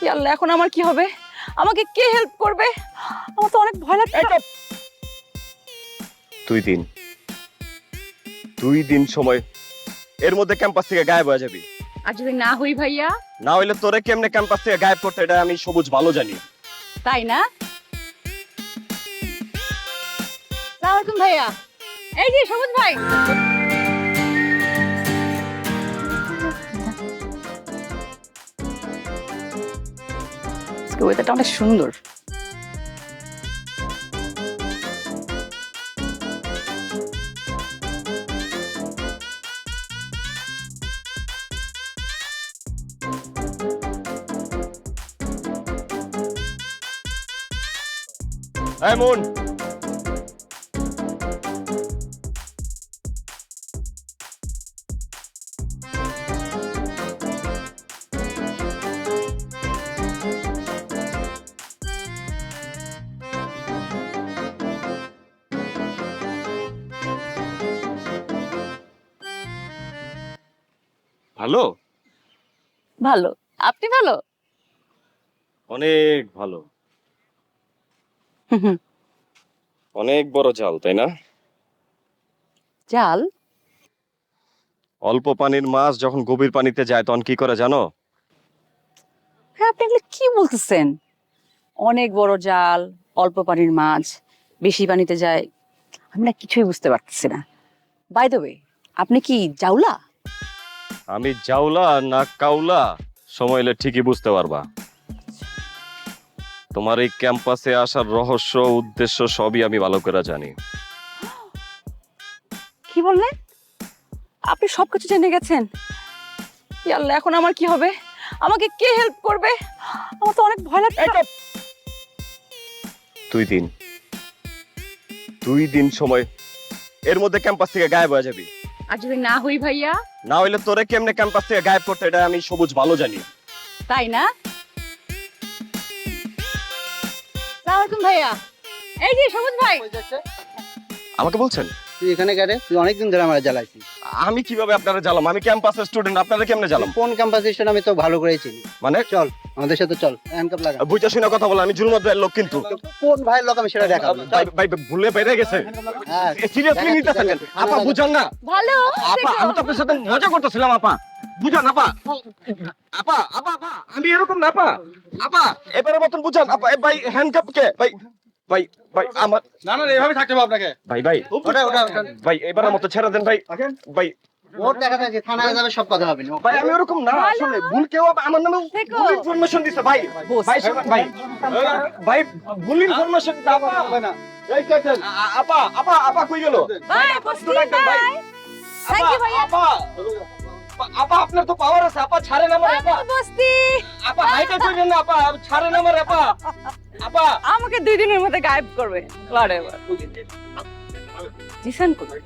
আল্লাহ, এখন আমার কি হবে? আমাকে কে হেল্প করবে? আমার তো অনেক ভয় লাগছে। দুই দিন সময়, এর মধ্যে ক্যাম্পাস থেকে গায়েব হয়ে যাবি। আর যদি না হই ভাইয়া? না হইলে তোরে কেমনে ক্যাম্পাস থেকে গায়েব করতে, এটা আমি সবুজ ভালো জানি। তাই না? আসসালামু আলাইকুম ভাইয়া। এই যে সবুজ ভাই। আজকে ওয়েদারটা অনেক সুন্দর। এই মন, ভালো? ভালো। আপনি ভালো? অনেক ভালো। অনেক বড় জাল, তাই না? জাল? অল্প পানির মাছ যখন গভীর পানিতে যায় তখন কি করে জানো? হ্যাঁ, আপনি এগুলো কি বলতেছেন? অনেক বড় জাল, অল্প পানির মাছ, বেশি পানিতে যায়। আমি না কিছুই বুঝতে পারতেছি না। বাই দ্য ওয়ে, আপনি কি জাউলা? আমি জাউলা না কাউলা সময় এলে ঠিকই বুঝতে পারবা। তোমার এই ক্যাম্পাসে আসার রহস্য উদ্দেশ্য সবই আমি ভালো করে জানি। কি বললেন? আপনি সবকিছু জেনে গেছেন? আল্লাহ, এখন আমার কি হবে? আমাকে কে হেল্প করবে? আমার তো অনেক ভয় লাগছে। দুই দিন সময়, এর মধ্যে ক্যাম্পাস থেকে গায়েব হয়ে যাবি। আর যদি না হই ভাইয়া? না হইলে তোরে কেমনে ক্যাম্পাস থেকে গায়েব করতে, এটা আমি সবুজ ভালো জানি। তাই না? আসসালামু আলাইকুম ভাইয়া। এই যে সবুজ ভাই। আমাকে বলছেন? তুই এখানে কেন? তুই অনেকদিন ধরে আমার জ্বালাইছিস। আমি কিভাবে আপনারা জ্বালাম? আমি ক্যাম্পাসের স্টুডেন্ট, আপনারা কেমনে জ্বালাম? কোন ক্যাম্পাসের আমি তো ভালো করেই চিনি। মানে চল আমাদের সাথে চল, হ্যান্ডকাপ লাগা। বুঝা শুনে কথা বলা, আমি জুলমত ভাইয়ের লোক কিন্তু। কোন ভাইয়ের লোক আমি সেটা দেখাবো। ভাই ভাই ভুলে বেড়ে গেছে। হ্যাঁ, সিরিয়াসলি নিতেছেন কেন? আপা বুঝান না। ভালো। আপা আমি তো আপনার সাথে মজা করতেছিলাম। আপা বুঝান। আপা আপা আপা আপা আমি এরকম না। আপা আপা এবারে মতন বুঝান। আপা ভাই হ্যান্ডকাপ কে? ভাই ভাই ভাই আমার না না এভাবে থাকতে হবে আপনাকে। ভাই ভাই ওটা ওটা ভাই এবারের মতো ছেড়ে দেন ভাই। ভাই ওর দেখা থাকে থানায় যাবে, সব কথা হবে না। ভাই আমি ওরকম না, আসলে ভুল কেউ আমার নামে ভুল ইনফরমেশন দিছে ভাই। ভাই ভাই ভাই ভুল ইনফরমেশন দাও না। এই দেখেন আপা আপা আপা কই গেল? বাই, বস্তি বাই। থ্যাংক ইউ ভাইয়া। আপা আপা আপনার তো পাওয়ার আছে। আপা ছাড়েন আমার। আপা বস্তি। আপা হাইটা কইবেন না। আপা ছাড়েন আমার। আপা আপা আমাকে 2 দিনের মধ্যে গায়েব করবে। Whatever. জিসান কই?